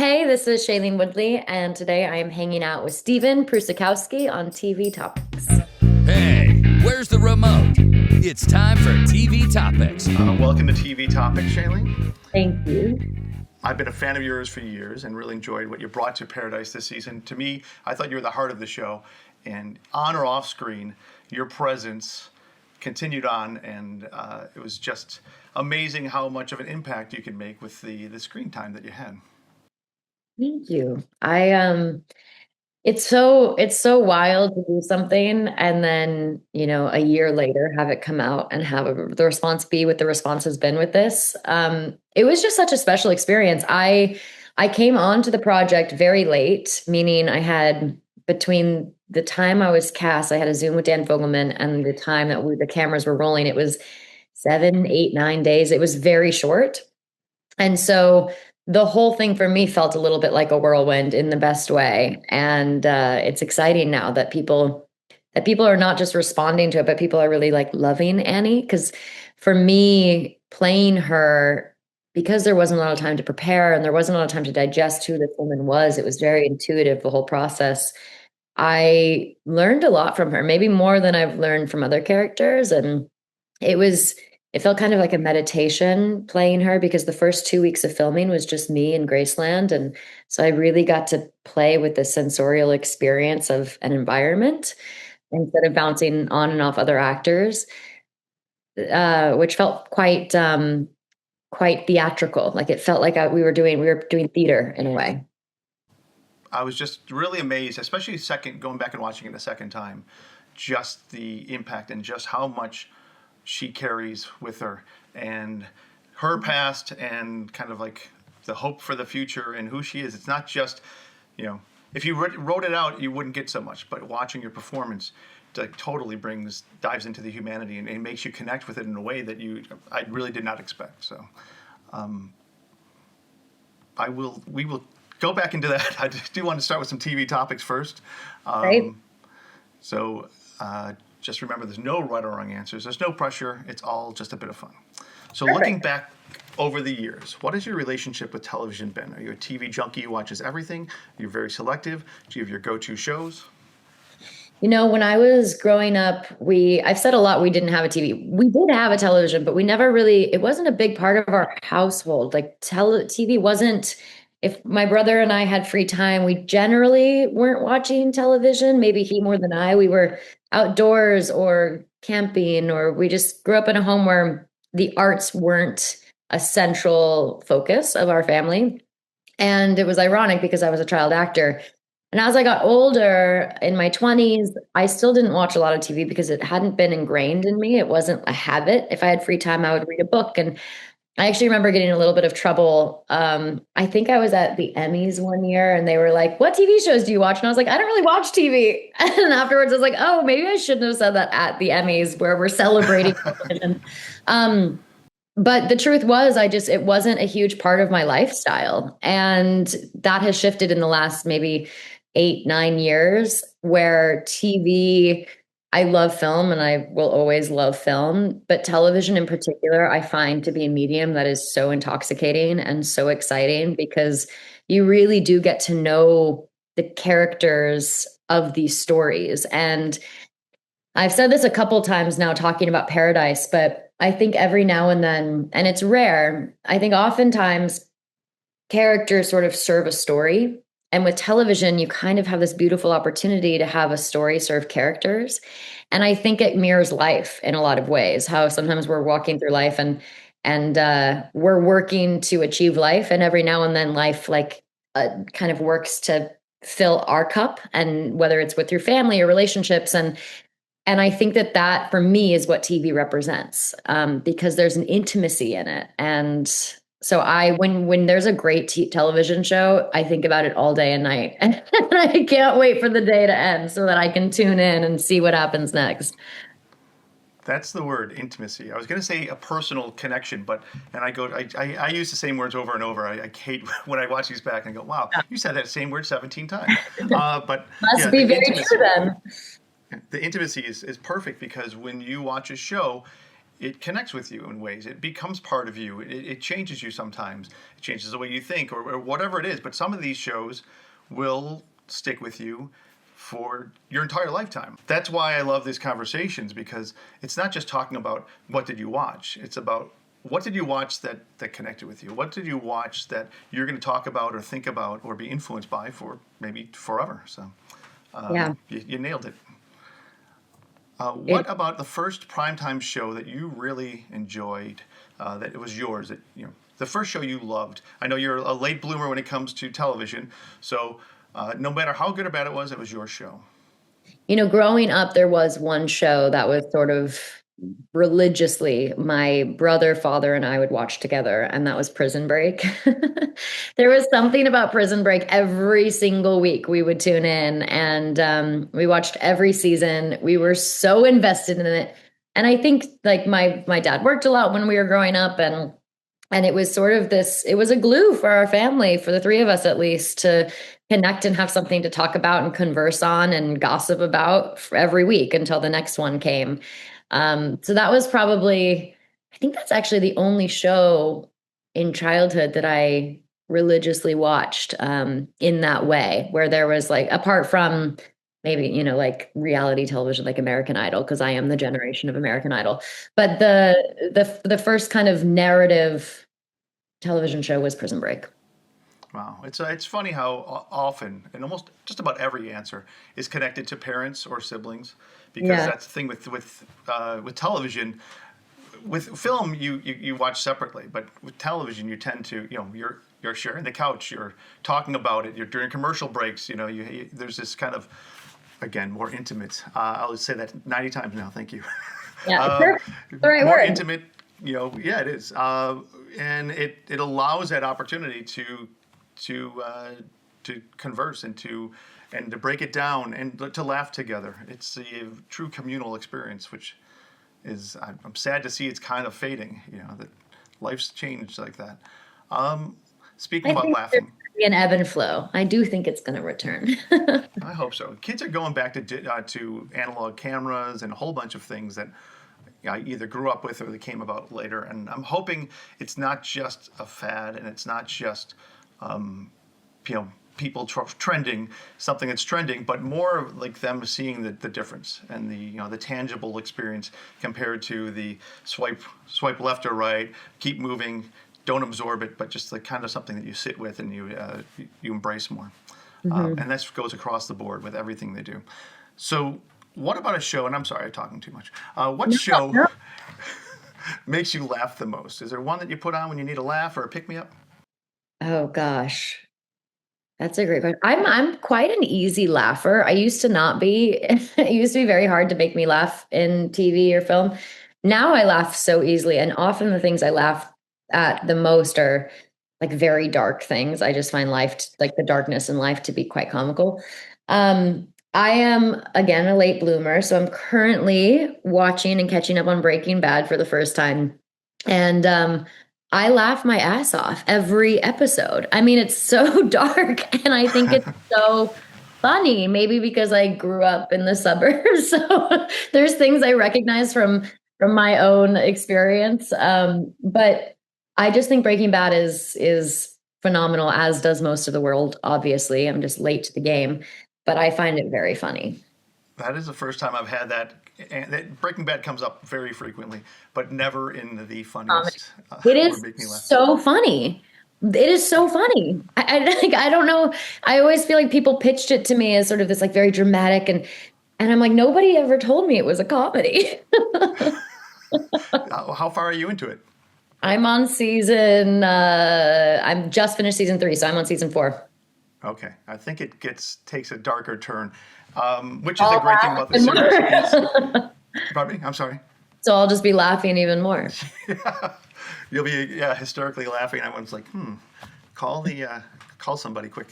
Hey, this is Shailene Woodley, and today I am hanging out with Steven Prusakowski on TV Topics. Hey, where's the remote? It's time for TV Topics. Welcome to TV Topics, Shailene. Thank you. I've been a fan of yours for years and really enjoyed what you brought to Paradise this season. To me, I thought you were the heart of the show. And on or off screen, your presence continued on, and it was just amazing how much of an impact you could make with the screen time that you had. Thank you. It's so wild to do something and then, a year later have it come out and have the response be what the response has been with this. It was just such a special experience. I came onto the project very late, meaning I had between the time I was cast, I had a Zoom with Dan Fogelman, and the time that the cameras were rolling, it was 7, 8, 9 days. It was very short. And so the whole thing for me felt a little bit like a whirlwind in the best way. And it's exciting now that people are not just responding to it, but people are really like loving Annie. Because for me, playing her, because there wasn't a lot of time to prepare and there wasn't a lot of time to digest who this woman was, it was very intuitive, the whole process. I learned a lot from her, maybe more than I've learned from other characters. And it felt kind of like a meditation playing her, because the first 2 weeks of filming was just me in Graceland. And so I really got to play with the sensorial experience of an environment instead of bouncing on and off other actors, which felt quite theatrical. Like it felt like we were doing theater in a way. I was just really amazed, especially going back and watching it a second time, just the impact and just how much she carries with her, and her past, and kind of like the hope for the future and who she is. It's not just, if you wrote it out, you wouldn't get so much, but watching your performance totally dives into the humanity, and it makes you connect with it in a way that I really did not expect. So we will go back into that. I do want to start with some TV topics first. Right. Just remember, there's no right or wrong answers. There's no pressure. It's all just a bit of fun. So Perfect. Looking back over the years, what has your relationship with television been? Are you a TV junkie who watches everything? You're very selective? Do you have your go-to shows? When I was growing up, I've said a lot, we didn't have a TV. We did have a television, but we never really, it wasn't a big part of our household. Like TV wasn't, if my brother and I had free time, we generally weren't watching television. Maybe he more than I. We were outdoors or camping, or we just grew up in a home where the arts weren't a central focus of our family. And it was ironic because I was a child actor. And as I got older in my 20s, I still didn't watch a lot of TV because it hadn't been ingrained in me. It wasn't a habit. If I had free time, I would read a book. And I actually remember getting a little bit of trouble. I think I was at the Emmys one year and they were like, "What TV shows do you watch?" And I was like, "I don't really watch TV." And afterwards I was like, "Oh, maybe I shouldn't have said that at the Emmys where we're celebrating television." But the truth was, it wasn't a huge part of my lifestyle. And that has shifted in the last maybe 8, 9 years, where TV, I love film and I will always love film, but television in particular, I find to be a medium that is so intoxicating and so exciting, because you really do get to know the characters of these stories. And I've said this a couple times now talking about Paradise, but I think every now and then, and it's rare, I think oftentimes characters sort of serve a story. And with television, you kind of have this beautiful opportunity to have a story serve characters. And I think it mirrors life in a lot of ways, how sometimes we're walking through life and we're working to achieve life. And every now and then life kind of works to fill our cup, and whether it's with your family or relationships. And I think that for me is what TV represents, because there's an intimacy in it. And so when there's a great television show, I think about it all day and night, and I can't wait for the day to end so that I can tune in and see what happens next. That's the word, intimacy. I was going to say a personal connection, I use the same words over and over. I hate when I watch these back and go, "Wow, you said that same word 17 times." Must be very true then. The intimacy is perfect, because when you watch a show, it connects with you in ways. It becomes part of you. It changes you sometimes. It changes the way you think or whatever it is. But some of these shows will stick with you for your entire lifetime. That's why I love these conversations, because it's not just talking about what did you watch. It's about what did you watch that connected with you? What did you watch that you're going to talk about or think about or be influenced by for maybe forever? So Yeah. you nailed it. It, What about the first primetime show that you really enjoyed? That it was yours. That the first show you loved. I know you're a late bloomer when it comes to television, so no matter how good or bad it was your show. Growing up, there was one show that was sort of religiously my brother, father, and I would watch together, and that was Prison Break. There was something about Prison Break every single week. We would tune in and we watched every season. We were so invested in it. And I think like my dad worked a lot when we were growing up, and it was sort of this, it was a glue for our family, for the three of us at least, to connect and have something to talk about and converse on and gossip about for every week until the next one came. So that was probably, I think that's actually the only show in childhood that I religiously watched in that way, where there was like, apart from maybe, like reality television, like American Idol, because I am the generation of American Idol. But the first kind of narrative television show was Prison Break. Wow, it's funny how often and almost just about every answer is connected to parents or siblings, because Yeah. that's the thing with television. With film, you watch separately, but with television, you tend to you're sharing the couch, you're talking about it, you're during commercial breaks. There's this kind of again more intimate. I'll say that 90 times now. Thank you. Yeah, uh, perfect. The right More word. intimate. Yeah, it is, and it allows that opportunity to uh, to converse and to break it down and to laugh together. It's a true communal experience, which is I'm sad to see it's kind of fading. That life's changed like that. Speaking I about think there's laughing, gonna be an ebb and flow. I do think it's going to return. I hope so. Kids are going back to analog cameras and a whole bunch of things that I either grew up with or they came about later. And I'm hoping it's not just a fad and it's not just um, people trending something that's trending, but more like them seeing the difference and the tangible experience compared to the swipe left or right, keep moving, don't absorb it, but just like kind of something that you sit with and you embrace more. Mhm. And that goes across the board with everything they do. So, what about a show? And I'm sorry, I'm talking too much. What No, show no. makes you laugh the most? Is there one that you put on when you need a laugh or a pick me up? Oh gosh. That's a great question. I'm quite an easy laugher. I used to not be. It used to be very hard to make me laugh in TV or film. Now I laugh so easily, and often the things I laugh at the most are like very dark things. I just find like the darkness in life to be quite comical. I am again a late bloomer, so I'm currently watching and catching up on Breaking Bad for the first time. And I laugh my ass off every episode. I mean, it's so dark, and I think it's so funny. Maybe because I grew up in the suburbs, so there's things I recognize from my own experience. But I just think Breaking Bad is phenomenal, as does most of the world. Obviously, I'm just late to the game, but I find it very funny. That is the first time I've had that. And Breaking Bad comes up very frequently, but never in the Comedy. funniest It or is make me laugh. so funny. It is so funny. Like, I don't know. I always feel like people pitched it to me as sort of this like very dramatic and I'm like, nobody ever told me it was a comedy. How far are you into it? I'm just finished season 3, so I'm on season 4. Okay, I think it takes a darker turn, which is the I'll great thing laugh about the even series. more. Pardon me. I'm sorry. So I'll just be laughing even more. You'll be hysterically laughing. Everyone's like, call call somebody quick.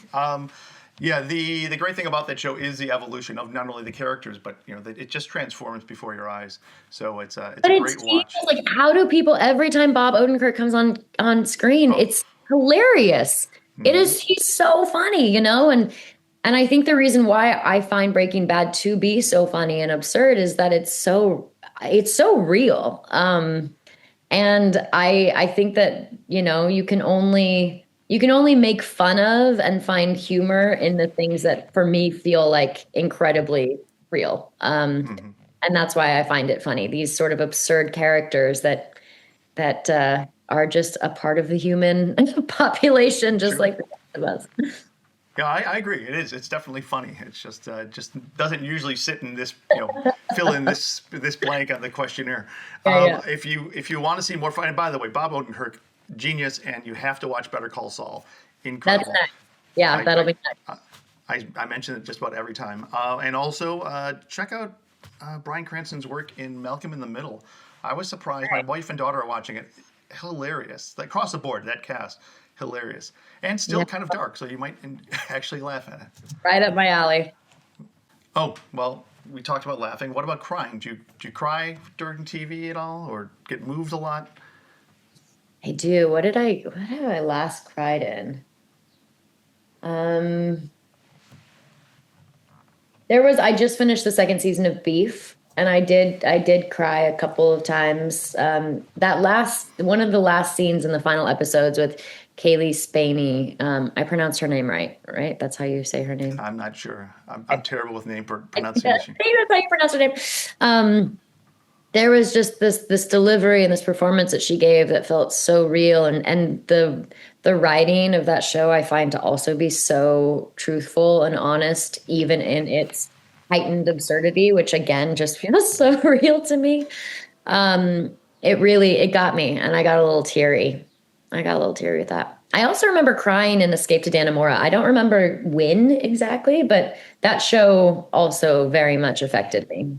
Yeah, the great thing about that show is the evolution of not only the characters, but that it just transforms before your eyes. So it's But a it's great genius. watch. Like, how do people every time Bob Odenkirk comes on screen, Oh, it's hilarious. It hmm is he's so funny, and I think the reason why I find Breaking Bad to be so funny and absurd is that it's so it's so real. And I think that, you can only make fun of and find humor in the things that for me feel like incredibly real. And that's why I find it funny. These sort of absurd characters that are just a part of the human population, just Sure. like the rest of us. Yeah, I agree. It is. It's definitely funny. It's just doesn't usually sit in this, fill in this blank on the questionnaire. Yeah, yeah. If you want to see more fun, and by the way, Bob Odenkirk, genius, and you have to watch Better Call Saul. That's Incredible. nice. Yeah, I that'll I be nice. I mention it just about every time. And also check out Bryan Cranston's work in Malcolm in the Middle. I was surprised. My wife and daughter are watching it. Hilarious. Like across the board, that cast, hilarious, and still Yeah, kind of dark. So you might actually laugh at it. right up my alley. Oh well, we talked about laughing. What about crying? Do you cry during TV at all, or get moved a lot? I do. What have I last cried in? Um, I just finished the second season of Beef, and I did cry a couple of times. One of the last scenes in the final episodes with Kaylee Spaney. I pronounced her name right, right? That's how you say her name. I'm not sure. I'm I, terrible with name I think that- pronunciation. I think that's how you pronounce her name. There was just this delivery and this performance that she gave that felt so real, and the writing of that show I find to also be so truthful and honest, even in its heightened absurdity, which again just feels so real to me. It got me, and I got a little teary. I got a little teary with that. I also remember crying in Escape to Dannemora. I don't remember when exactly, but that show also very much affected me.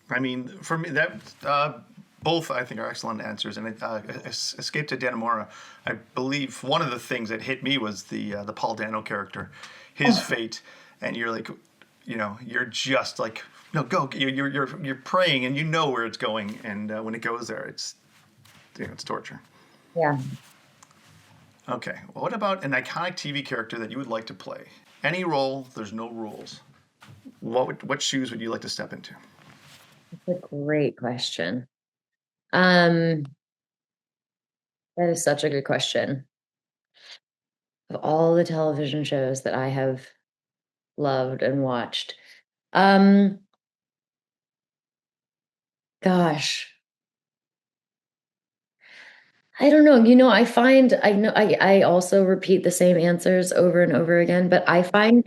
I mean, for me, that both I think are excellent answers. And Escape to Dannemora, I believe one of the things that hit me was the Paul Dano character, his fate, and you're like, you're just like, no, go, you're praying, and you know where it's going, and when it goes there, it's torture. Yeah. Okay, well, what about an iconic TV character that you would like to play? Any role, there's no rules. What shoes would you like to step into? That's a great question. Um, that is such a good question. Of all the television shows that I have loved and watched, um, gosh, I don't know. I know I also repeat the same answers over and over again, but I find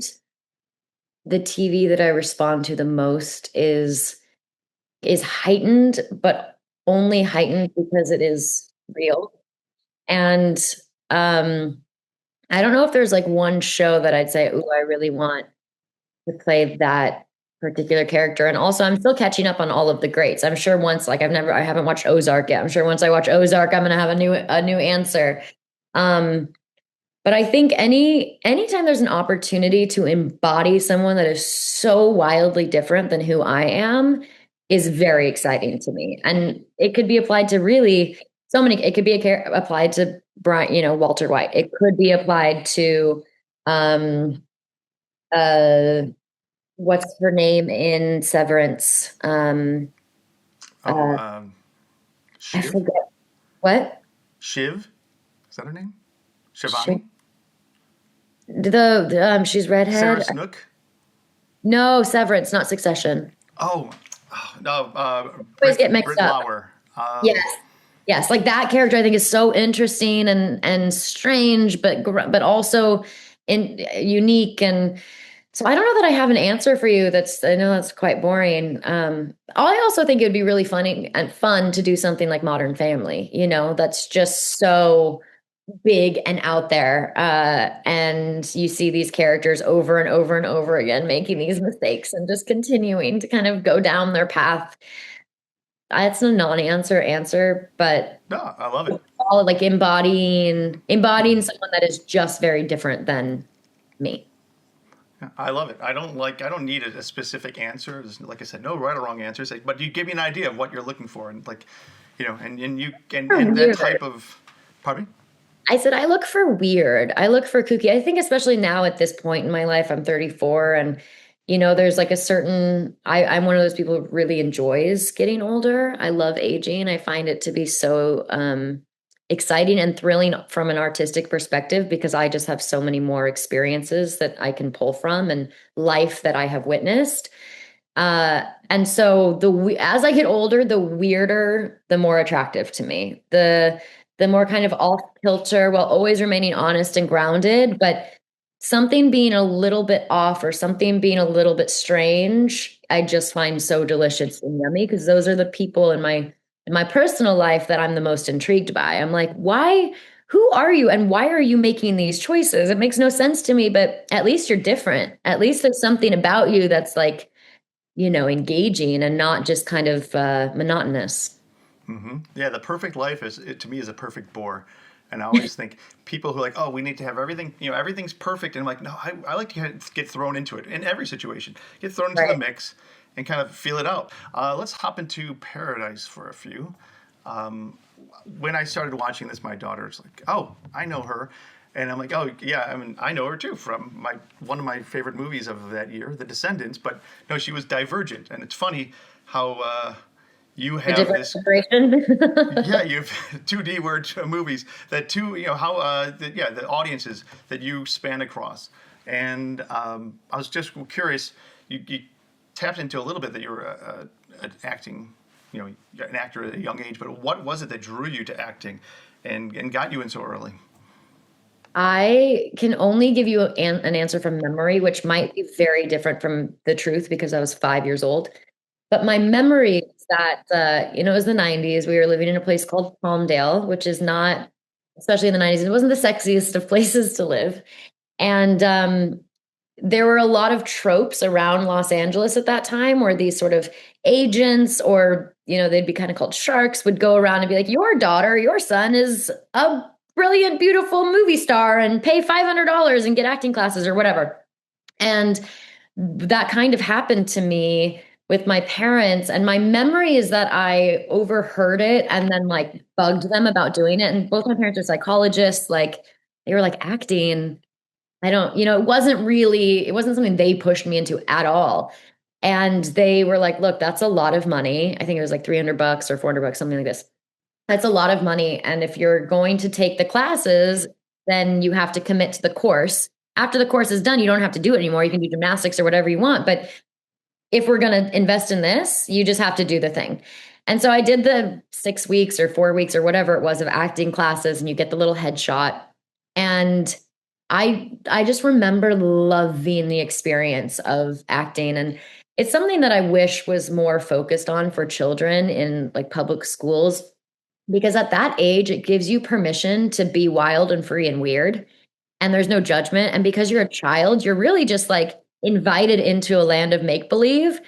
the TV that I respond to the most is heightened, but only heightened because it is real. And um I don't know if there's like one show that I'd say, "Ooh, I really want to play that particular character." And also, I'm still catching up on all of the greats. I'm sure once, like I haven't watched Ozark yet. I'm sure once I watch Ozark, I'm gonna have a new answer. Um, but I think anytime there's an opportunity to embody someone that is so wildly different than who I am is very exciting to me. And it could be applied to really so many. It could be applied to Brian, Walter White. It could be applied to um uh what's her name in Severance? Oh, Uh I Shiv? forget what. Shiv? Is that her name? She, Shivani? she's Sarah redhead. Snook? No, Severance, not Succession. Oh, no, Always get mixed Brit up. Lauer. Yes. Yes, like that character I think is so interesting and strange, but also unique. And so I don't know that I have an answer for you. I know that's quite boring. I also think it would be really funny and fun to do something like Modern Family, that's just so big and out there. And you see these characters over and over and over again making these mistakes and just continuing to kind of go down their path. It's a non-answer, but No, I love it. all like embodying someone that is just very different than me. I love it. I don't need a specific answer. Like I said, no right or wrong answers. But you give me an idea of what you're looking for, and like, and you and that Weird. type of. Pardon me. I said I look for weird. I look for kooky. I think especially now at this point in my life, I'm 34, and there's like a certain, I'm one of those people who really enjoys getting older. I love aging. I find it to be so exciting and thrilling from an artistic perspective because I just have so many more experiences that I can pull from and life that I have witnessed. And so as I get older, the weirder, the more attractive to me. The more kind of off kilter, while always remaining honest and grounded, but something being a little bit off or something being a little bit strange, I just find so delicious and yummy because those are the people in my personal life that I'm the most intrigued by. I'm like, why? Who are you and why are you making these choices? It makes no sense to me, but at least you're different. At least there's something about you that's like, engaging and not just kind of monotonous. Yeah, the perfect life to me is a perfect bore. And I always think people who are like, oh, we need to have everything, everything's perfect. And I'm like, no, I like to get thrown into it in every situation, get thrown into the Right. mix and kind of feel it out. Let's hop into Paradise for a few. When I started watching this, my daughter's like, oh, I know her. And I'm like, oh yeah, I mean, I know her too from one of my favorite movies of that year, The Descendants. But no, she was Divergent, and it's funny how you A have different this. generation. Yeah, you have 2D word movies that how the audiences that you span across. And I was just curious, you tapped into a little bit that you were an acting, an actor at a young age, but what was it that drew you to acting and got you in so early? I can only give you an answer from memory, which might be very different from the truth because I was 5 years old. But my memory is that, it was the 90s. We were living in a place called Palmdale, which is not, especially in the 90s, it wasn't the sexiest of places to live. And there were a lot of tropes around Los Angeles at that time where these sort of agents or, they'd be kind of called sharks would go around and be like, your daughter, your son is a brilliant, beautiful movie star and pay $500 and get acting classes or whatever. And that kind of happened to me with my parents. And my memory is that I overheard it and then like bugged them about doing it. And both my parents are psychologists, like they were like acting. I don't, it wasn't something they pushed me into at all. And they were like, look, that's a lot of money. I think it was like $300 or $400, something like this. That's a lot of money. And if you're going to take the classes, then you have to commit to the course. After the course is done, you don't have to do it anymore. You can do gymnastics or whatever you want. But if we're going to invest in this, you just have to do the thing. And so I did the 6 weeks or 4 weeks or whatever it was of acting classes, and you get the little headshot. And I just remember loving the experience of acting. And it's something that I wish was more focused on for children in like public schools, because at that age, it gives you permission to be wild and free and weird. And there's no judgment. And because you're a child, you're really just like invited into a land of make believe.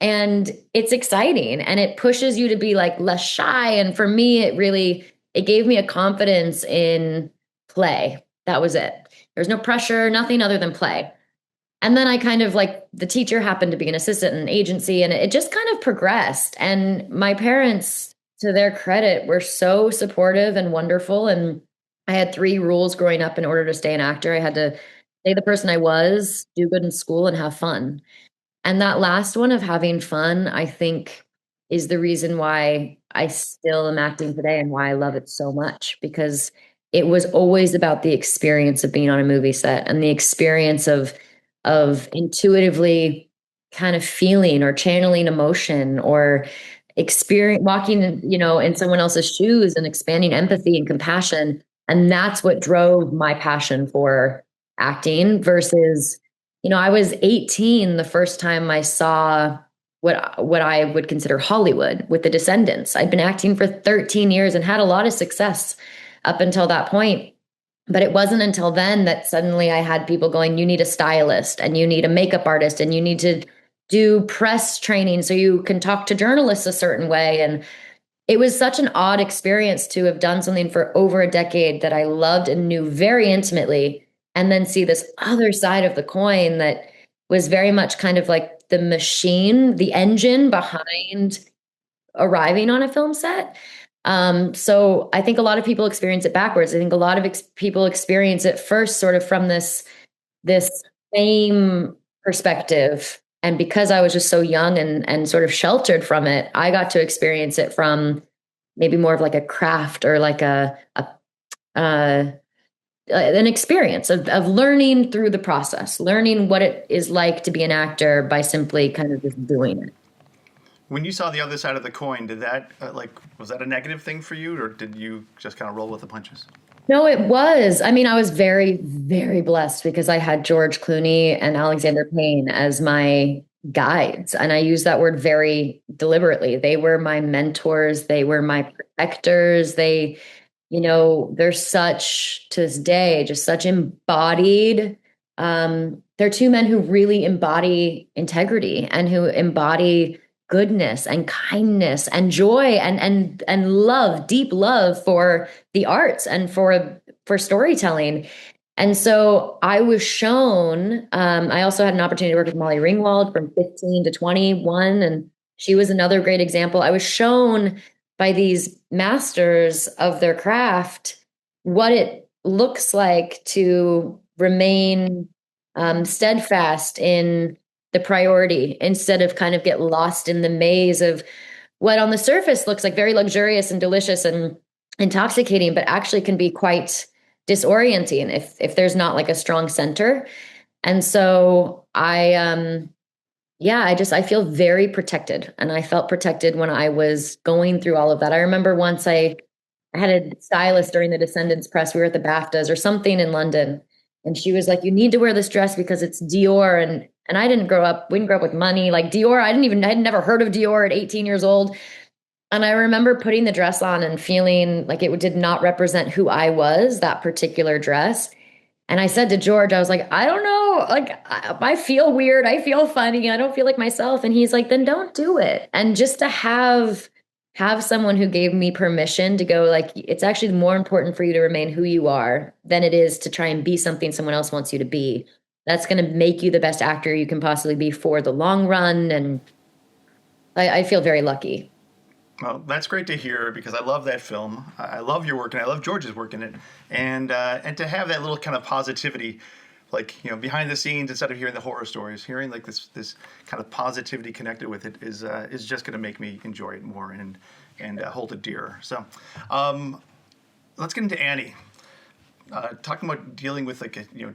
And it's exciting and it pushes you to be like less shy. And for me, it gave me a confidence in play. That was it. There's no pressure, nothing other than play. And then I kind of like the teacher happened to be an assistant in an agency and it just kind of progressed. And my parents, to their credit, were so supportive and wonderful. And I had three rules growing up in order to stay an actor. I had to stay the person I was, do good in school, and have fun. And that last one of having fun, I think, is the reason why I still am acting today and why I love it so much, because it was always about the experience of being on a movie set and the experience of intuitively kind of feeling or channeling emotion or experience walking, in someone else's shoes and expanding empathy and compassion. And that's what drove my passion for acting versus, I was 18 the first time I saw what I would consider Hollywood with The Descendants. I'd been acting for 13 years and had a lot of success up until that point. But it wasn't until then that suddenly I had people going, you need a stylist and you need a makeup artist and you need to do press training so you can talk to journalists a certain way. And it was such an odd experience to have done something for over a decade that I loved and knew very intimately, and then see this other side of the coin that was very much kind of like the machine, the engine behind arriving on a film set. So I think a lot of people experience it backwards. I think a lot of people experience it first, sort of from this fame perspective. And because I was just so young and sort of sheltered from it, I got to experience it from maybe more of like a craft or like uh, an experience of learning through the process, learning what it is like to be an actor by simply kind of just doing it. When you saw the other side of the coin, did that was that a negative thing for you, or did you just kind of roll with the punches? No, it was. I mean, I was very, very blessed because I had George Clooney and Alexander Payne as my guides. And I use that word very deliberately. They were my mentors, they were my protectors. They're such, to this day, just such embodied. They're two men who really embody integrity and who embody goodness and kindness and joy and love, deep love for the arts and for storytelling. And so I was shown, I also had an opportunity to work with Molly Ringwald from 15 to 21, and she was another great example. I was shown by these masters of their craft what it looks like to remain steadfast in the priority instead of kind of get lost in the maze of what on the surface looks like very luxurious and delicious and intoxicating, but actually can be quite disorienting if there's not like a strong center. And so I feel very protected, and I felt protected when I was going through all of that. I remember once I had a stylist during the Descendants press. We were at the BAFTAs or something in London, and she was like, "You need to wear this dress because it's Dior." And I didn't grow up. We didn't grow up with money like Dior. I had never heard of Dior at 18 years old. And I remember putting the dress on and feeling like it did not represent who I was, that particular dress. And I said to George, I was like, I don't know, like I feel weird, I feel funny, I don't feel like myself. And he's like, then don't do it. And just to have someone who gave me permission to go, like, it's actually more important for you to remain who you are than it is to try and be something someone else wants you to be. That's going to make you the best actor you can possibly be for the long run. And I feel very lucky. Well, that's great to hear because I love that film. I love your work and I love George's work in it, and to have that little kind of positivity, like behind the scenes instead of hearing the horror stories, hearing like this kind of positivity connected with it is just going to make me enjoy it more and hold it dearer. So, let's get into Annie. Talking about dealing with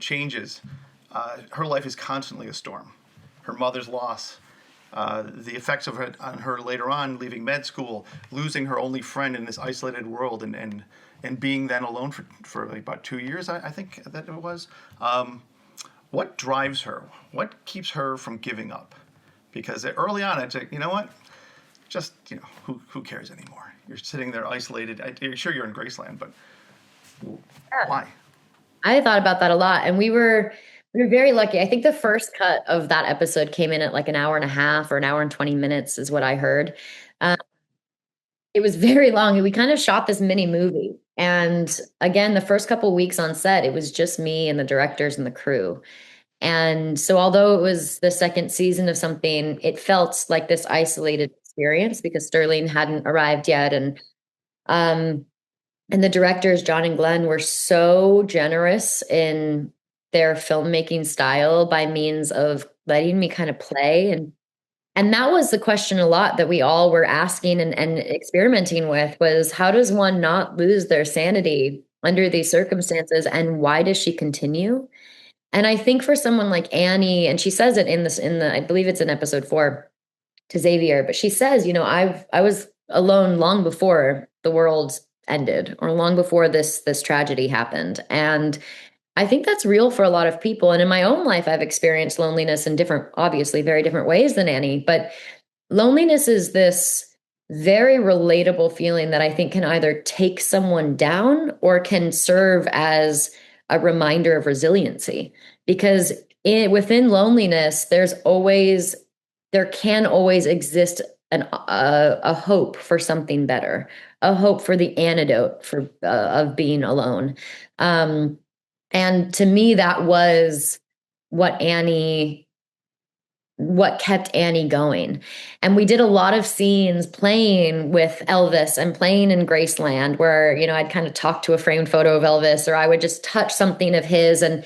changes. Her life is constantly a storm. Her mother's loss. The effects of it on her later on, leaving med school, losing her only friend in this isolated world, and being then alone for like about 2 years, I think that it was. What drives her? What keeps her from giving up? Because early on, I'd say, you know what? Just, who cares anymore? You're sitting there isolated. You're sure you're in Graceland, but why? I thought about that a lot. And we were very lucky. I think the first cut of that episode came in at like an hour and a half or an hour and 20 minutes is what I heard. Um, it was very long. We kind of shot this mini movie. And again, the first couple weeks on set, it was just me and the directors and the crew. And so although it was the second season of something, it felt like this isolated experience because Sterling hadn't arrived yet. Um, and the directors, John and Glenn, were so generous in their filmmaking style by means of letting me kind of play. And that was the question a lot that we all were asking and experimenting with was how does one not lose their sanity under these circumstances? And why does she continue? And I think for someone like Annie, and she says it I believe it's in episode 4 to Xavier, but she says, I was alone long before the world ended or long before this tragedy happened. And I think that's real for a lot of people. And in my own life, I've experienced loneliness in different, obviously very different ways than Annie, but loneliness is this very relatable feeling that I think can either take someone down or can serve as a reminder of resiliency. Because within loneliness, there can always exist a hope for something better, a hope for the antidote of being alone. And to me, that was what kept Annie going. And we did a lot of scenes playing with Elvis and playing in Graceland where, I'd kind of talk to a framed photo of Elvis or I would just touch something of his. And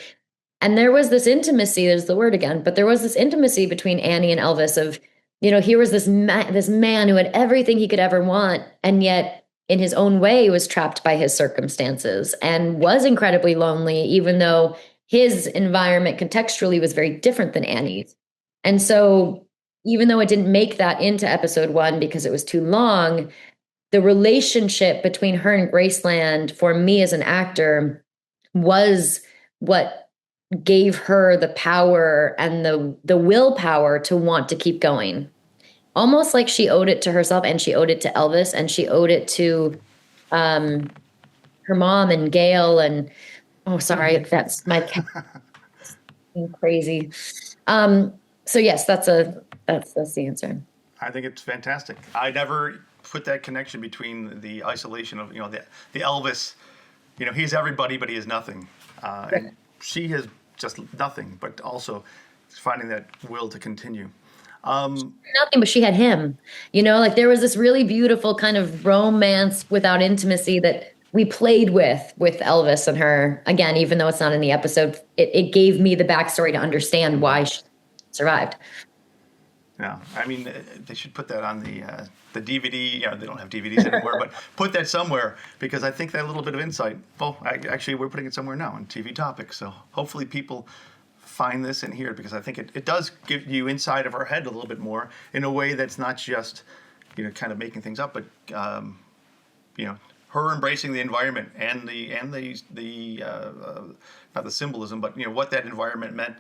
And there was this intimacy, there's the word again, but there was this intimacy between Annie and Elvis of, here was this man who had everything he could ever want, and yet in his own way was trapped by his circumstances and was incredibly lonely, even though his environment contextually was very different than Annie's. And so, even though it didn't make that into episode one because it was too long, the relationship between her and Graceland for me as an actor was what gave her the power and the willpower to want to keep going. Almost like she owed it to herself, and she owed it to Elvis, and she owed it to her mom and Gail. And oh, sorry, that's my cat being crazy. So yes, that's the answer. I think it's fantastic. I never put that connection between the isolation of the Elvis. He's everybody, but he is nothing. And she has just nothing, but also finding that will to continue. Nothing, but she had him. Like there was this really beautiful kind of romance without intimacy that we played with Elvis and her. Again, even though it's not in the episode, it gave me the backstory to understand why she survived. Yeah, I mean, they should put that on the DVD. They don't have DVDs anymore, but put that somewhere, because I think that little bit of insight. Well, actually, we're putting it somewhere now on TV Topics. So hopefully people find this and hear it, because I think it does give you inside of our head a little bit more in a way that's not just kind of making things up, but her embracing the environment and the not the symbolism, but what that environment meant,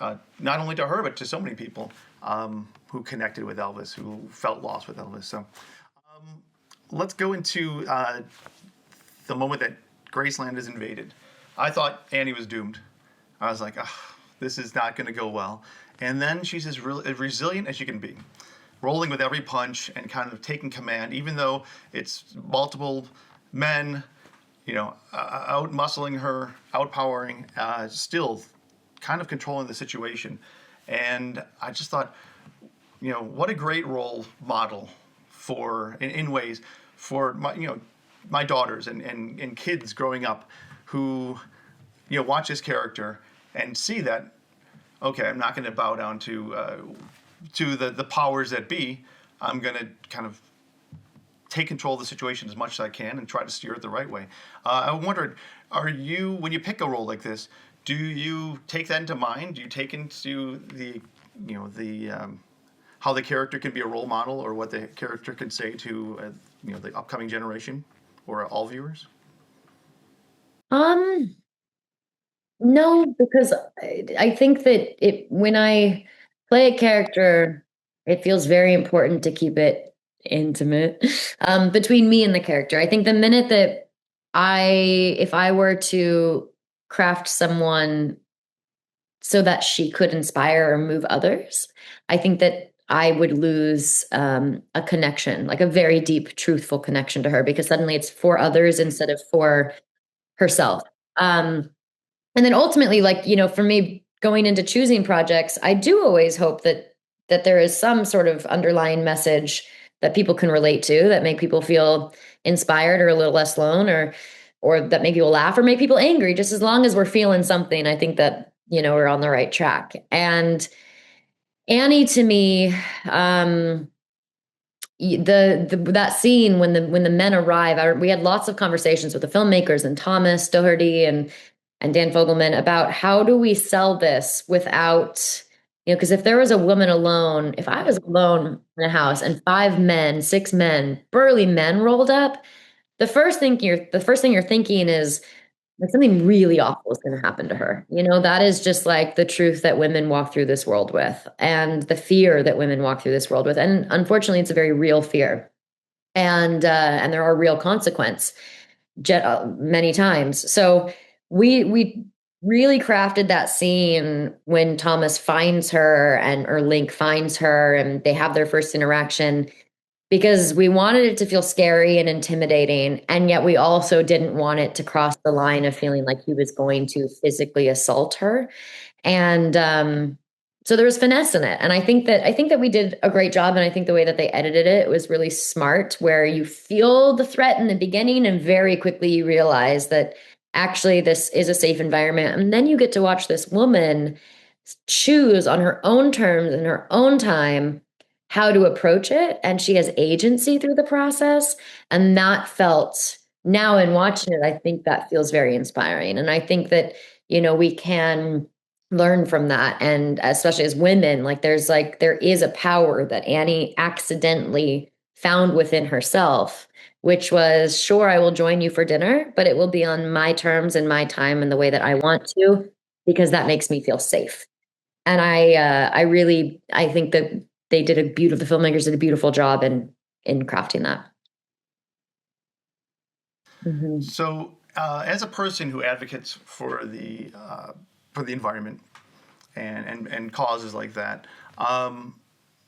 not only to her but to so many people who connected with Elvis, who felt lost with Elvis. So let's go into the moment that Graceland is invaded. I thought Annie was doomed. I was like, this is not going to go well. And then she's as resilient as she can be, rolling with every punch and kind of taking command, even though it's multiple men, out muscling her, outpowering, still kind of controlling the situation. And I just thought, what a great role model for, in ways, for my daughters and kids growing up who, watch this character and see that, okay, I'm not going to bow down to the powers that be. I'm going to kind of take control of the situation as much as I can and try to steer it the right way. I wondered, when you pick a role like this, do you take that into mind? Do you take into how the character can be a role model, or what the character can say to the upcoming generation or all viewers? No, because I think that when I play a character, it feels very important to keep it intimate between me and the character. I think the minute that if I were to craft someone so that she could inspire or move others, I think that I would lose a connection, like a very deep, truthful connection to her, because suddenly it's for others instead of for herself. And then ultimately, for me going into choosing projects, I do always hope that there is some sort of underlying message that people can relate to, that make people feel inspired or a little less alone, or that make people laugh or make people angry. Just as long as we're feeling something, I think that, we're on the right track. And Annie, to me, that scene when the men arrive, we had lots of conversations with the filmmakers and Thomas Doherty and Dan Fogelman about how do we sell this without, because if there was a woman alone, if I was alone in a house and 6 men, burly men rolled up, the first thing you're thinking is like something really awful is going to happen to her. That is just like the truth that women walk through this world with, and the fear that women walk through this world with. And unfortunately, it's a very real fear. And there are real consequences many times. So we really crafted that scene when Thomas finds her or Link finds her and they have their first interaction, because we wanted it to feel scary and intimidating. And yet we also didn't want it to cross the line of feeling like he was going to physically assault her. And so there was finesse in it. And I think that we did a great job. And I think the way that they edited it was really smart, where you feel the threat in the beginning and very quickly you realize that actually this is a safe environment. And then you get to watch this woman choose on her own terms in her own time how to approach it. And she has agency through the process. And that felt now in watching it, I think that feels very inspiring. And I think that, we can learn from that. And especially as women, there is a power that Annie accidentally found within herself, which was, sure, I will join you for dinner, but it will be on my terms and my time and the way that I want to, because that makes me feel safe. And I think that the filmmakers did a beautiful job in crafting that. Mhm. So, as a person who advocates for the environment and causes like that,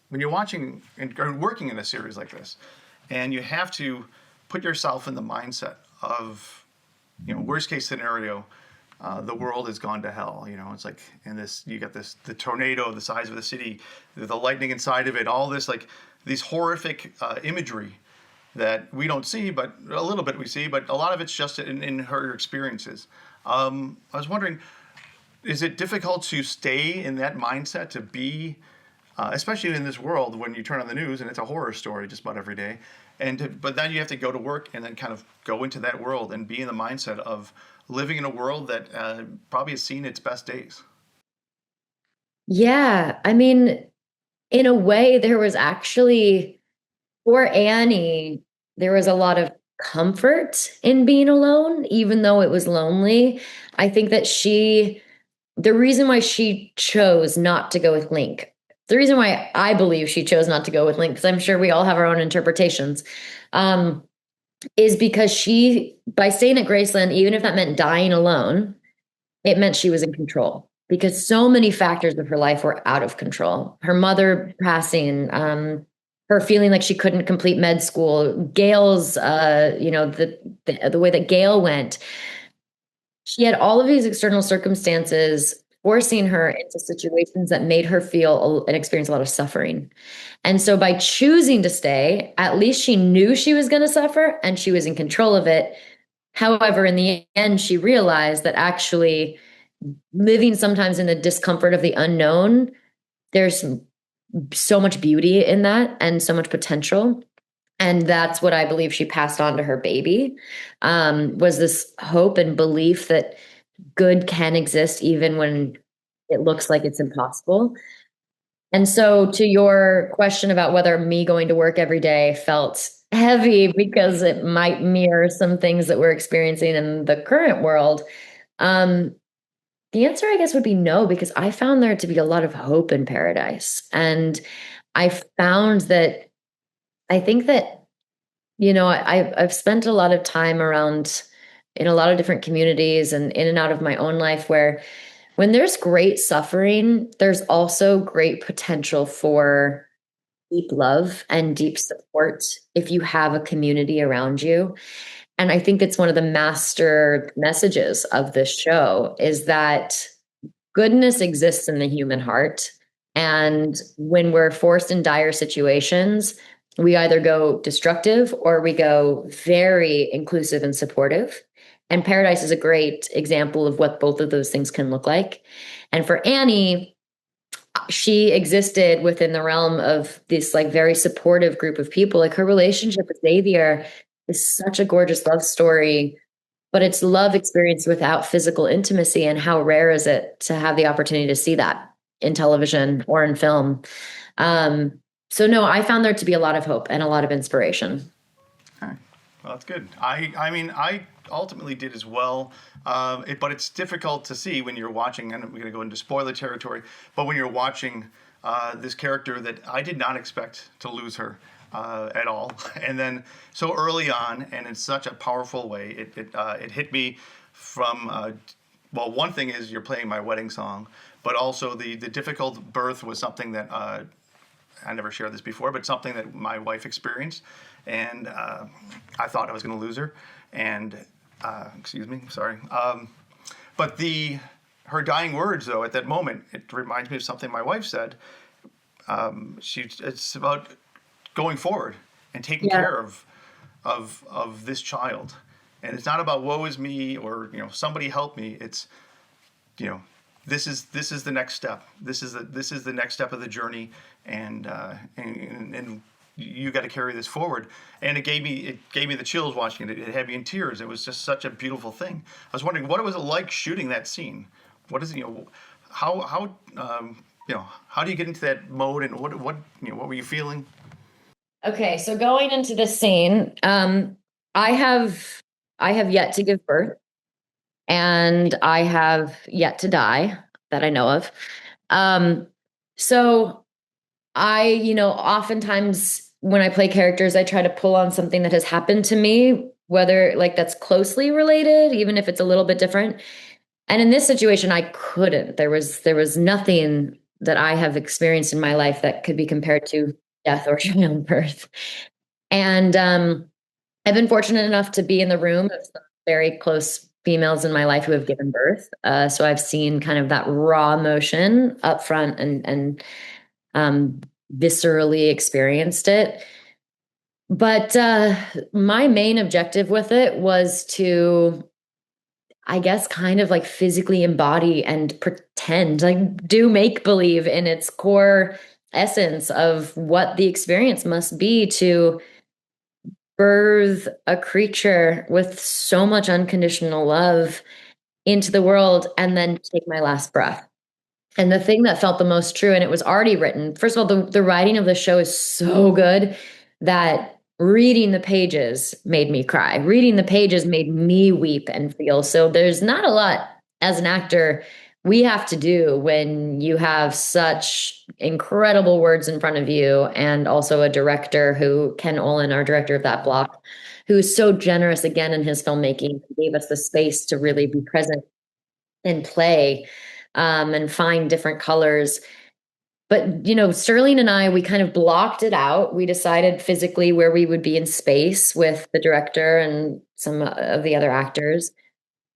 when you're watching and or working in a series like this, and you have to put yourself in the mindset of, worst case scenario, the world has gone to hell. It's like in this, you got the tornado the size of the city, the lightning inside of it, all this like these horrific imagery that we don't see, but a little bit we see, but a lot of it's just in her experiences. I was wondering, is it difficult to stay in that mindset to be, especially in this world when you turn on the news and it's a horror story just about every day, but then you have to go to work and then kind of go into that world and be in the mindset of living in a world that probably has seen its best days. Yeah, I mean, in a way, there was actually, for Annie, there was a lot of comfort in being alone, even though it was lonely. I think that the reason why she chose not to go with Link, the reason why I believe she chose not to go with Link, because I'm sure we all have our own interpretations, um, is because by staying at Graceland, even if that meant dying alone, it meant she was in control because so many factors of her life were out of control. Her mother passing, her feeling like she couldn't complete med school, Gail's, the way that Gail went. She had all of these external circumstances forcing her into situations that made her feel and experience a lot of suffering. And so by choosing to stay, at least she knew she was going to suffer and she was in control of it. However, in the end, she realized that actually living sometimes in the discomfort of the unknown, there's so much beauty in that and so much potential. And that's what I believe she passed on to her baby, was this hope and belief that good can exist even when it looks like it's impossible. And so, to your question about whether me going to work every day felt heavy because it might mirror some things that we're experiencing in the current world, um, the answer, I guess, would be no, because I found there to be a lot of hope in paradise. And I found that I think that, I've spent a lot of time around in a lot of different communities and in and out of my own life where when there's great suffering, there's also great potential for deep love and deep support if you have a community around you. And I think it's one of the master messages of this show is that goodness exists in the human heart. And when we're forced in dire situations, we either go destructive or we go very inclusive and supportive. And Paradise is a great example of what both of those things can look like. And for Annie, she existed within the realm of this like very supportive group of people. Like her relationship with Xavier is such a gorgeous love story, but it's love experience without physical intimacy. And how rare is it to have the opportunity to see that in television or in film? So no, I found there to be a lot of hope and a lot of inspiration. Okay. Well, that's good. I mean, I ultimately did as well, but it's difficult to see when you're watching, and we're going to go into spoiler territory, but when you're watching this character that I did not expect to lose her at all. And then so early on, and in such a powerful way, it hit me from, well, one thing is you're playing my wedding song, but also the difficult birth was something that I never shared this before, but something that my wife experienced, and I thought I was going to lose her. And excuse me, sorry. But her dying words, though, at that moment, it reminds me of something my wife said. It's about going forward and taking Yeah. care of this child. And it's not about woe is me or somebody help me. It's you know this is the next step. This is the next step of the journey, and you got to carry this forward. And it gave me the chills watching it. It had me in tears. It was just such a beautiful thing. I was wondering what it was like shooting that scene. What is how do you get into that mode, and what were you feeling? Okay, so going into this scene, I have I have yet to give birth, and I have yet to die that I know of. Um, so oftentimes when I play characters, I try to pull on something that has happened to me, whether like that's closely related, even if it's a little bit different. And in this situation, I couldn't. There was nothing that I have experienced in my life that could be compared to death or childbirth. And I've been fortunate enough to be in the room of some very close females in my life who have given birth. So I've seen kind of that raw emotion up front and um, viscerally experienced it. But my main objective with it was to, I guess, kind of like physically embody and pretend, like do make believe in its core essence of what the experience must be to birth a creature with so much unconditional love into the world and then take my last breath. And the thing that felt the most true, and it was already written, first of all, the writing of the show is so good that reading the pages made me cry. Reading the pages made me weep and feel. So there's not a lot as an actor we have to do when you have such incredible words in front of you, and also a director who, Ken Olin, our director of that block, who is so generous again in his filmmaking, gave us the space to really be present and play and find different colors. But, Sterling and I, we kind of blocked it out. We decided physically where we would be in space with the director and some of the other actors.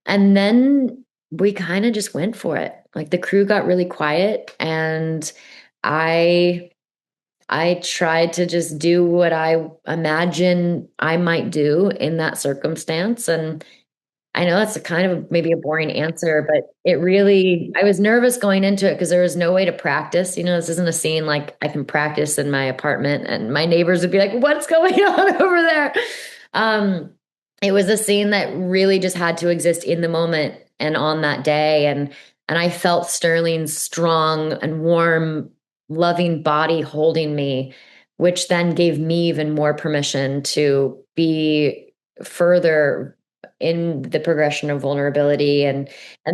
And then we kind of just went for it. Like the crew got really quiet, and I I tried to just do what I imagine I might do in that circumstance. And I know that's a kind of maybe a boring answer, but I was nervous going into it because there was no way to practice. This isn't a scene like I can practice in my apartment and my neighbors would be like, what's going on over there? Um, it was a scene that really just had to exist in the moment and on that day. And I felt Sterling's strong and warm, loving body holding me, which then gave me even more permission to be further in the progression of vulnerability. And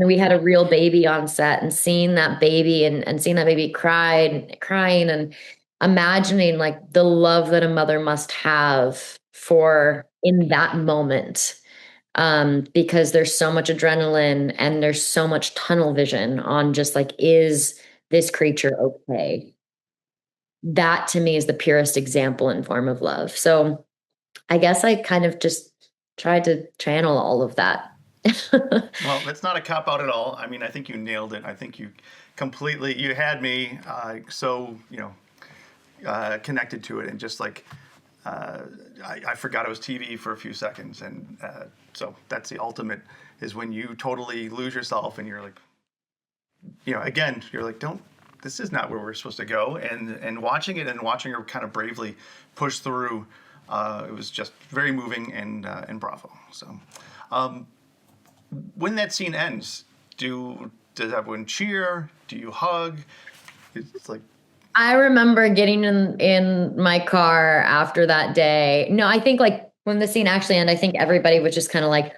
we had a real baby on set, and seeing that baby and seeing that baby crying and imagining like the love that a mother must have for in that moment. Because there's so much adrenaline and there's so much tunnel vision on just like, is this creature okay? That to me is the purest example and form of love. So I guess I kind of just tried to channel all of that. Well, that's not a cop out at all. I mean, I think you nailed it. I think you had me so connected to it, and just like I forgot it was TV for a few seconds, and so that's the ultimate, is when you totally lose yourself and you're like, again, you're like, don't. This is not where we're supposed to go, and watching it and watching her kind of bravely push through, it was just very moving, and bravo. So, when that scene ends, does everyone cheer? Do you hug? It's like, I remember getting in my car after that day. No, I think like when the scene actually ended, I think everybody was just kind of like,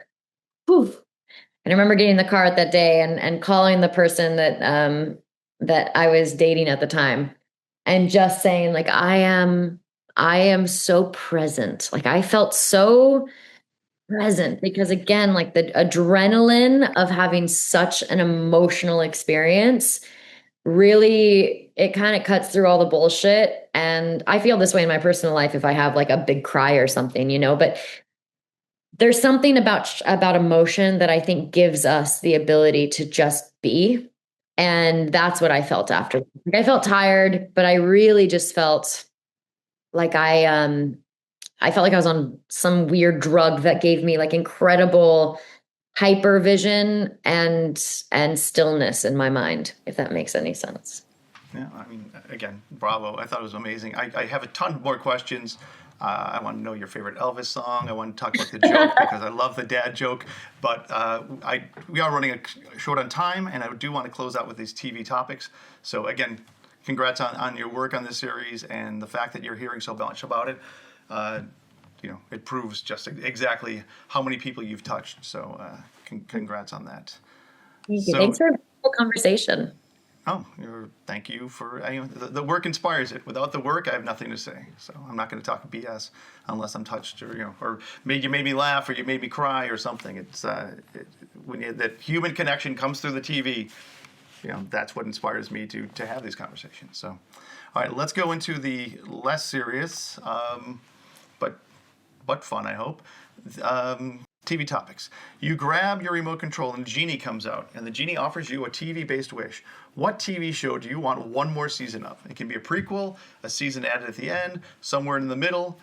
poof. And I remember getting in the car at that day and calling the person that I was dating at the time, and just saying like, I am so present. Like I felt so present because again, like the adrenaline of having such an emotional experience, really, it kind of cuts through all the bullshit. And I feel this way in my personal life if I have like a big cry or something, but there's something about emotion that I think gives us the ability to just be. And that's what I felt after. Like I felt tired, but I really just felt like I I felt like I was on some weird drug that gave me like incredible hypervision and stillness in my mind, if that makes any sense. Yeah, I mean, again, bravo. I thought it was amazing. I have a ton more questions. I want to know your favorite Elvis song. I want to talk about the joke because I love the dad joke. But we are running short on time, and I do want to close out with these TV topics. So again, congrats on your work on this series and the fact that you're hearing so much about it. Uh, it proves just exactly how many people you've touched. So congrats on that. Thank you. So Thanks for a beautiful conversation. Oh, thank you for the work inspires it. Without the work, I have nothing to say. So I'm not going to talk BS unless I'm touched or you made me laugh or you made me cry or something. It's when that human connection comes through the TV, that's what inspires me to have these conversations. So, all right, let's go into the less serious, but fun, I hope. TV topics. You grab your remote control and the genie comes out, and the genie offers you a TV-based wish. What TV show do you want one more season of? It can be a prequel, a season added at the end, somewhere in the middle.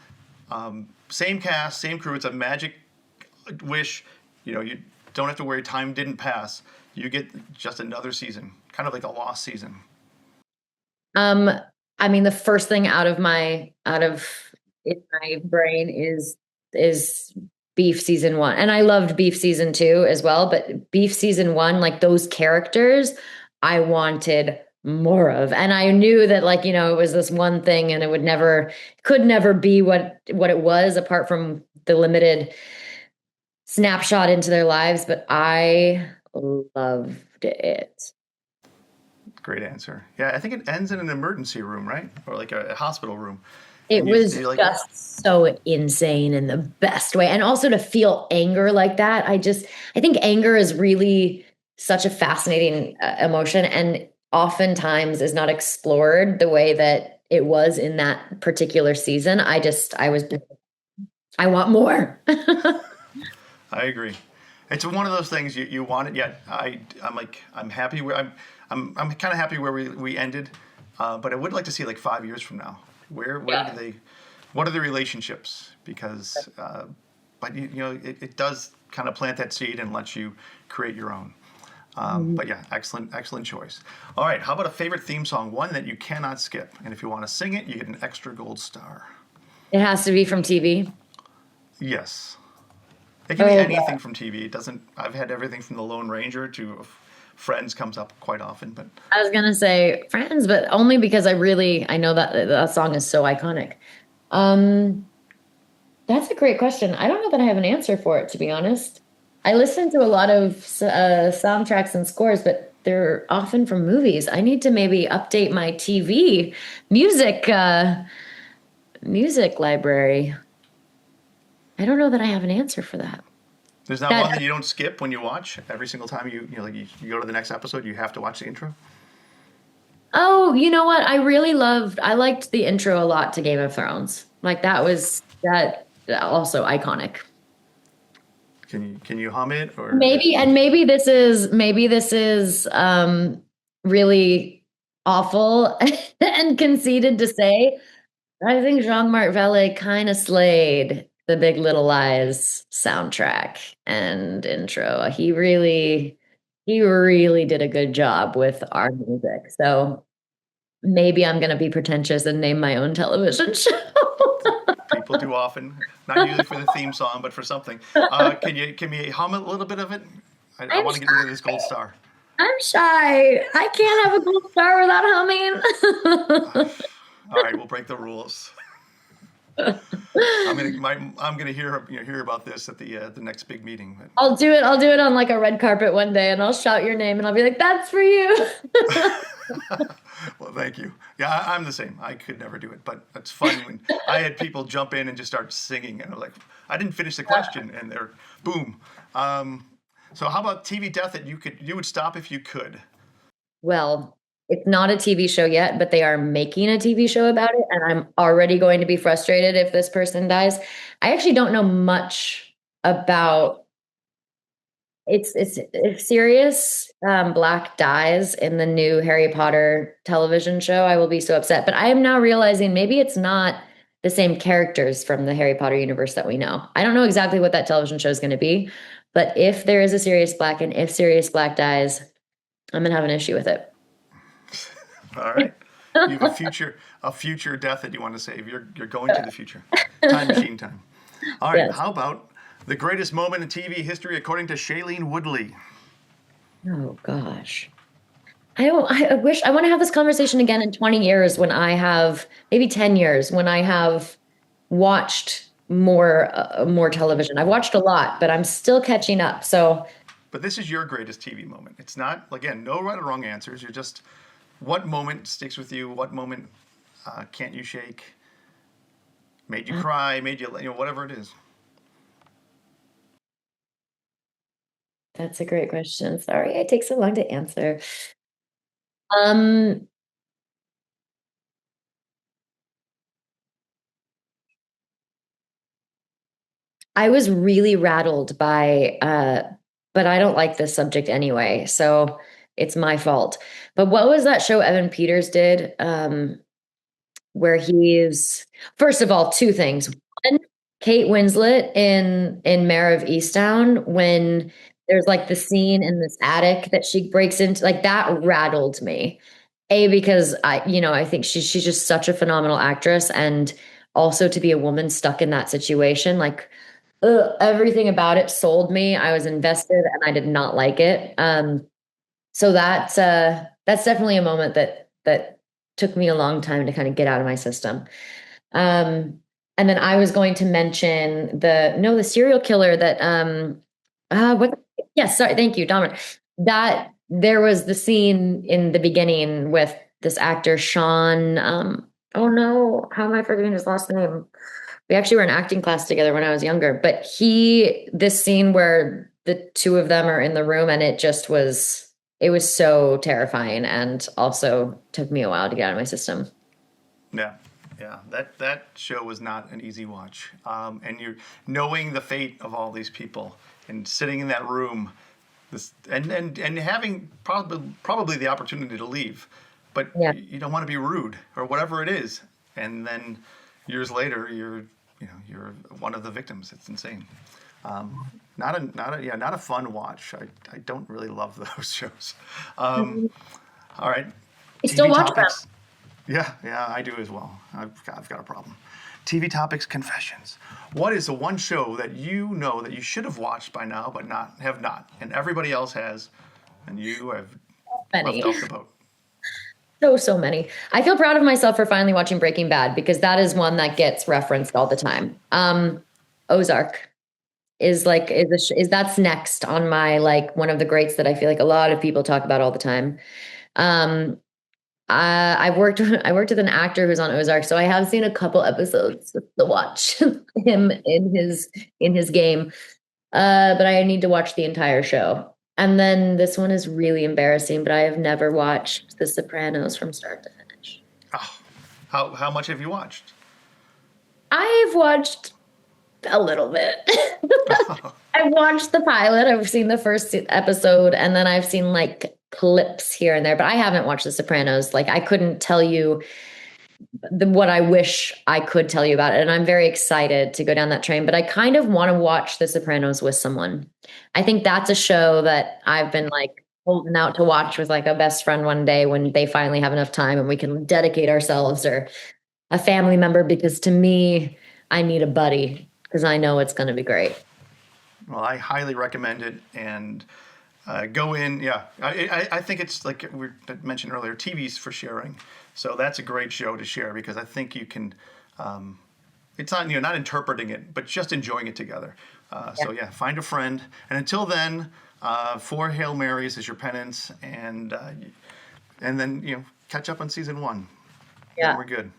Same cast, same crew. It's a magic wish. You don't have to worry. Time didn't pass. You get just another season, kind of like a lost season. I mean, the first thing out of in my brain is Beef season 1. And I loved Beef season 2 as well, but Beef season 1, like those characters, I wanted more of. And I knew that it was this one thing and could never be what it was apart from the limited snapshot into their lives, but I loved it. Great answer. Yeah, I think it ends in an emergency room, right? Or like a hospital room. It was just so insane in the best way. And also to feel anger like that. I think anger is really such a fascinating emotion and oftentimes is not explored the way that it was in that particular season. I want more. I agree. It's one of those things you want it. Yet I'm happy where I'm kind of happy where we ended, but I would like to see like 5 years from now. Where do what are the relationships? Because, but it does kind of plant that seed and lets you create your own. But yeah, excellent choice. All right, how about a favorite theme song, one that you cannot skip? And if you want to sing it, you get an extra gold star. It has to be from TV. Yes. It can be anything from TV. It doesn't. I've had everything from The Lone Ranger to Friends comes up quite often, but I was gonna say Friends, but only because I know that song is so iconic. That's a great question. I don't know that I have an answer for it, to be honest. I listen to a lot of soundtracks and scores, but they're often from movies. I need to maybe update my TV music library. I don't know that I have an answer for that. There's not one that you don't skip when you watch. Every single time you go to the next episode, you have to watch the intro. Oh, you know what? I liked the intro a lot to Game of Thrones. Like that also iconic. Can you hum it or maybe this is really awful and conceited to say. I think Jean-Marc Vallée kind of slayed the Big Little Lies soundtrack and intro. He really did a good job with our music. So maybe I'm going to be pretentious and name my own television show. People do often, not usually for the theme song, but for something. Can you hum a little bit of it? I want to get rid of this gold star. I'm shy. I can't have a gold star without humming. All right, we'll break the rules. I'm gonna hear about this at the next big meeting. But. I'll do it on like a red carpet one day, and I'll shout your name, and I'll be like, "That's for you." Well, thank you. Yeah, I'm the same. I could never do it, but it's fun when I had people jump in and just start singing, and I'm like, I didn't finish the question, and they're boom. So how about TV death that you would stop if you could? Well, it's not a TV show yet, but they are making a TV show about it, and I'm already going to be frustrated if this person dies. I actually don't know much about. It's if Sirius Black dies in the new Harry Potter television show, I will be so upset. But I am now realizing maybe it's not the same characters from the Harry Potter universe that we know. I don't know exactly what that television show is going to be, but if there is a Sirius Black and if Sirius Black dies, I'm gonna have an issue with it. All right. You have a future death that you want to save. You're going to the future. Time machine time. All right. Yes. How about the greatest moment in TV history according to Shailene Woodley? Oh gosh. I wish I want to have this conversation again in 20 years when I have maybe 10 years when I have watched more television. I've watched a lot, but I'm still catching up. So But this is your greatest TV moment. It's not, again, no right or wrong answers. You're just what moment sticks with you, what moment can't you shake, made you cry, made you, whatever it is. that's a great question. Sorry, it takes so long to answer. Um, I was really rattled by but I don't like this subject anyway, so it's my fault. But what was that show Evan Peters did? Where he's first of all, two things. One, Kate Winslet in Mare of Easttown, when there's like the scene in this attic that she breaks into, like that rattled me. A, because I think she's just such a phenomenal actress, and also to be a woman stuck in that situation, like everything about it sold me. I was invested and I did not like it. So that's definitely a moment that took me a long time to kind of get out of my system. Um, and then I was going to mention the serial killer that what yes, sorry, thank you, Dominic. That there was the scene in the beginning with this actor Sean oh no, how am I forgetting his last name? We actually were in acting class together when I was younger, but this scene where the two of them are in the room and it was so terrifying and also took me a while to get out of my system. Yeah, yeah. That show was not an easy watch. And you're knowing the fate of all these people and sitting in that room, and having probably the opportunity to leave, but Yeah. you don't want to be rude or whatever it is. And then years later, you're one of the victims. It's insane. Not a fun watch. I don't really love those shows. All right, I still TV watch them. topics. Yeah, I do as well. I've got a problem. TV topics, confessions. What is the one show that you know that you should have watched by now, but have not, and everybody else has, and you have Many. left off the boat? So many. I feel proud of myself for finally watching Breaking Bad because that is one that gets referenced all the time. Ozark is that's next on my like one of the greats that I feel like a lot of people talk about all the time. Um, I worked with an actor who's on Ozark, so I have seen a couple episodes to watch him in his game. But I need to watch the entire show. And then this one is really embarrassing, but I have never watched The Sopranos from start to finish. Oh, how much have you watched? I've watched a little bit. I've watched the pilot. I've seen the first episode, and then I've seen like clips here and there, but I haven't watched The Sopranos. Like I couldn't tell you what I wish I could tell you about it. And I'm very excited to go down that train, but I kind of want to watch The Sopranos with someone. I think that's a show that I've been like holding out to watch with like a best friend one day when they finally have enough time and we can dedicate ourselves, or a family member, because to me, I need a buddy because I know it's going to be great. Well, I highly recommend it, and go in. Yeah, I think it's like we mentioned earlier, TV's for sharing. So that's a great show to share because I think you can. It's not not interpreting it, but just enjoying it together. So yeah, find a friend, and until then, 4 Hail Marys is your penance, and then catch up on season 1. Yeah. And we're good.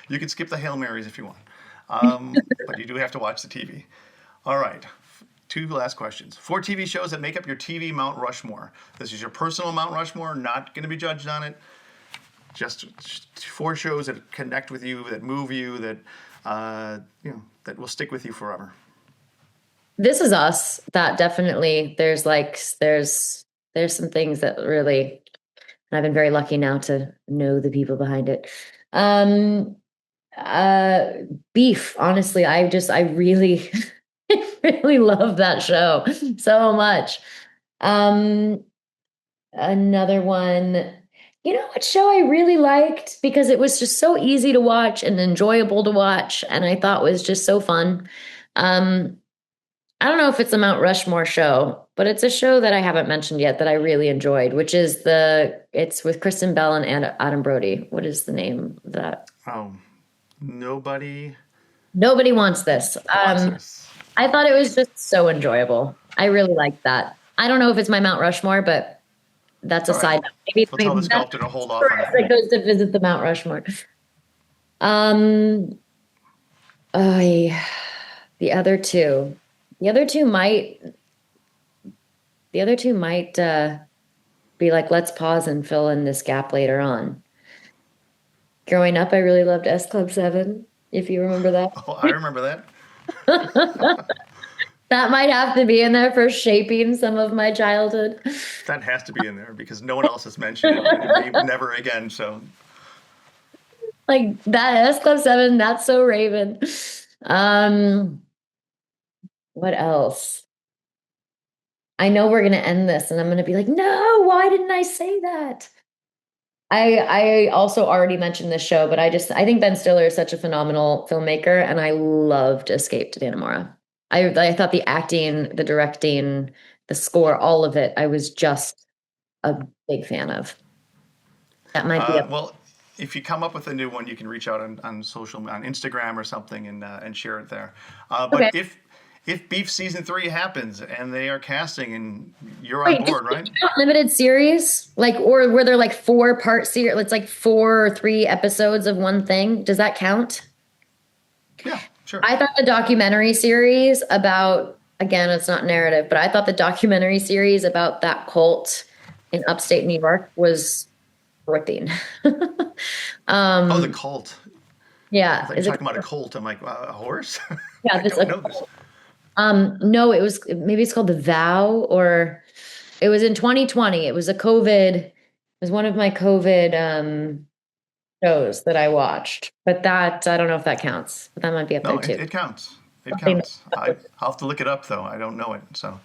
You can skip the Hail Marys if you want, but you do have to watch the TV. All right. 2 last questions. 4 TV shows that make up your TV Mount Rushmore. This is your personal Mount Rushmore, not going to be judged on it. Just 4 shows that connect with you, that move you, that that will stick with you forever. This Is Us. That definitely. There's some things that really. And I've been very lucky now to know the people behind it. Um, uh, Beef. Honestly, I really, I really love that show so much. Um, Another one. You know what show I really liked because it was just so easy to watch and enjoyable to watch, and I thought was just so fun. Um, I don't know if it's a Mount Rushmore show, but it's a show that I haven't mentioned yet that I really enjoyed, which is it's with Kristen Bell and Adam Brody. What is the name of that? Oh, nobody Nobody Wants This. wants this. I thought it was just so enjoyable. I really liked that. I don't know if it's my Mount Rushmore, but that's a All right, side note. Maybe it's we'll tell my the best sculptor to hold off on tourist that. that goes to visit the Mount Rushmore. Um, I the other two, the other two might, the other two might be like, let's pause and fill in this gap later on. Growing up, I really loved S Club 7, if you remember that. Oh, I remember that. That might have to be in there for shaping some of my childhood. That has to be in there because no one else has mentioned it, and maybe never again. So, Like that S Club 7, that's so Raven. Um, what else? I know we're gonna end this and I'm gonna be like, no, why didn't I say that? I also already mentioned this show, but I think Ben Stiller is such a phenomenal filmmaker, and I loved Escape to Dannemora. I thought the acting, the directing, the score, all of it, I was just a big fan of. That might be a well, if you come up with a new one, you can reach out on social on Instagram or something and share it there. But okay. if Beef season 3 happens and they are casting and you're on Wait, board, right? limited series, like, or were there like 4-part series? It's like 4 or 3 episodes of one thing. Does that count? Yeah, sure. I thought the documentary series about, again, it's not narrative, but I thought the documentary series about that cult in upstate New York was ripping. Oh, the um, cult. I yeah, thought you were is it? talking about a colt. I'm like, a horse? Yeah, I this. don't know this. No, it was maybe it's called The Vow, or it was in 2020. It was a COVID. It was one of my COVID shows that I watched, but that I don't know if that counts. But that might be up there No, too. it counts. It Something. counts. I'll have to look it up though. I don't know it. So,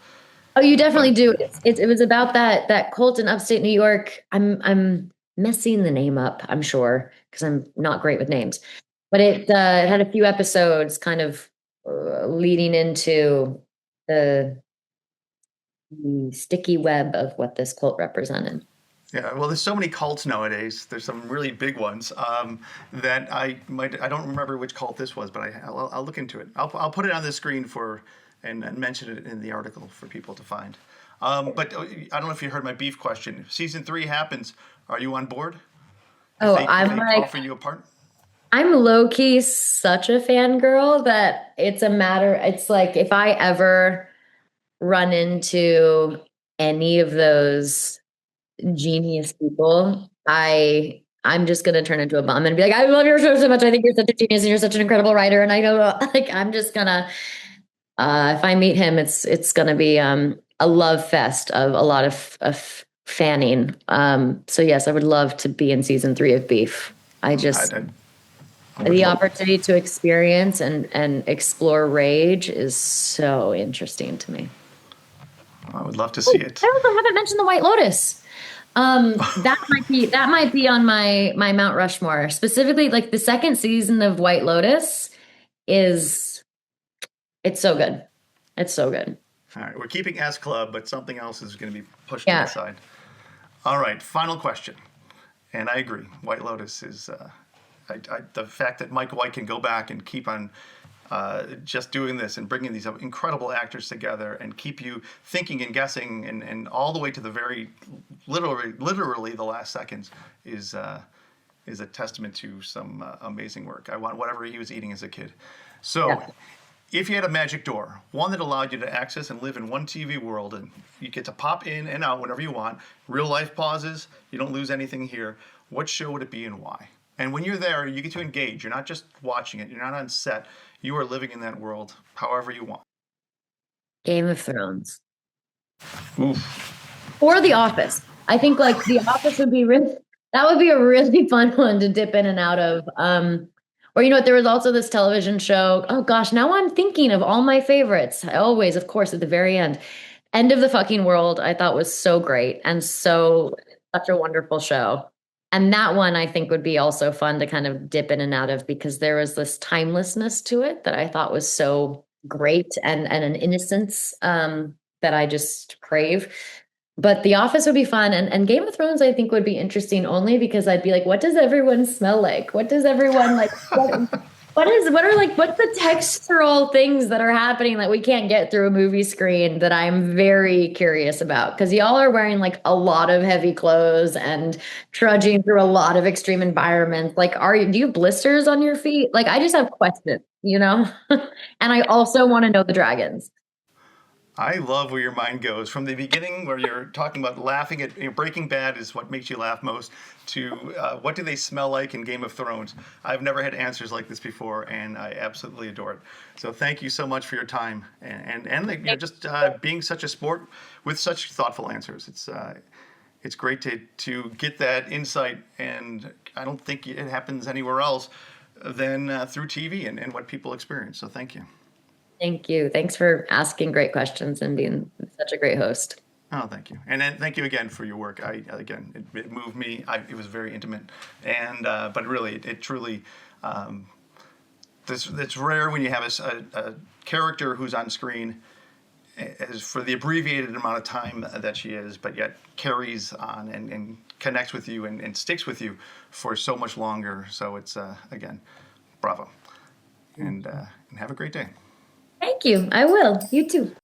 Oh, you but definitely do. It was about that cult in upstate New York. I'm messing the name up, I'm sure, because I'm not great with names. But it had a few episodes kind of leading into the, the sticky web of what this cult represented. yeah, well, there's so many cults nowadays. There's some really big ones that I don't remember which cult this was, but I'll look into it. I'll put it on the screen and mention it in the article for people to find. But I don't know if you heard my beef question. If season 3 happens, are you on board? If Oh, they offer you a part? I'm low key such a fangirl that it's like if I ever run into any of those genius people, I'm just gonna turn into a bum and be like, I love your show so much. I think you're such a genius and you're such an incredible writer. And I know like I'm just gonna if I meet him, it's gonna be a love fest of a lot of fanning. So yes, I would love to be in season 3 of Beef. I I, just I, I would the love. opportunity to experience and explore rage is so interesting to me. I would love to see Oh, it. I also haven't mentioned the White Lotus. That might be on my Mount Rushmore. Specifically, like the second season of White Lotus is it's so good. It's so good. All right, we're keeping S Club, but something else is going to be pushed to the Yeah. side. All right, final question. And I agree. White Lotus is the fact that Mike White can go back and keep on just doing this and bringing these incredible actors together and keep you thinking and guessing and all the way to the very literally the last seconds is a testament to some amazing work. I want whatever he was eating as a kid. So, Yeah. if you had a magic door, one that allowed you to access and live in one TV world, and you get to pop in and out whenever you want, real life pauses, you don't lose anything here, what show would it be and why? And when you're there, you get to engage. You're not just watching it, you're not on set. You are living in that world however you want. Game of Thrones. Oof. Or The Office. I think like The Office would be really That would be a really fun one to dip in and out of. Or you know what? There was also this television show. Oh gosh, now I'm thinking of all my favorites. I always, of course, at the very end. End of the Fucking World, I thought was so great and so such a wonderful show. And that one I think would be also fun to kind of dip in and out of because there was this timelessness to it that I thought was so great and an innocence that I just crave. But The Office would be fun, and Game of Thrones I think would be interesting only because I'd be like, what does everyone smell like? What does everyone like? What are like what's the textural things that are happening that we can't get through a movie screen that I'm very curious about? Because y'all are wearing like a lot of heavy clothes and trudging through a lot of extreme environments. Like, do you have blisters on your feet? Like, I just have questions, you know? And I also want to know the dragons. I love where your mind goes from the beginning, where you're talking about laughing at Breaking Bad is what makes you laugh most, to what do they smell like in Game of Thrones. I've never had answers like this before, and I absolutely adore it. So thank you so much for your time and like, just being such a sport with such thoughtful answers. It's great to get that insight, and I don't think it happens anywhere else than through TV and what people experience. So thank you. Thank you. Thanks for asking great questions and being such a great host. Oh, thank you, and then thank you again for your work. It moved me. It was very intimate, and but really, it truly, it's rare when you have a character who's on screen as for the abbreviated amount of time that she is, but yet carries on and connects with you and sticks with you for so much longer. So it's again, bravo, and have a great day. Thank you. I will. You too.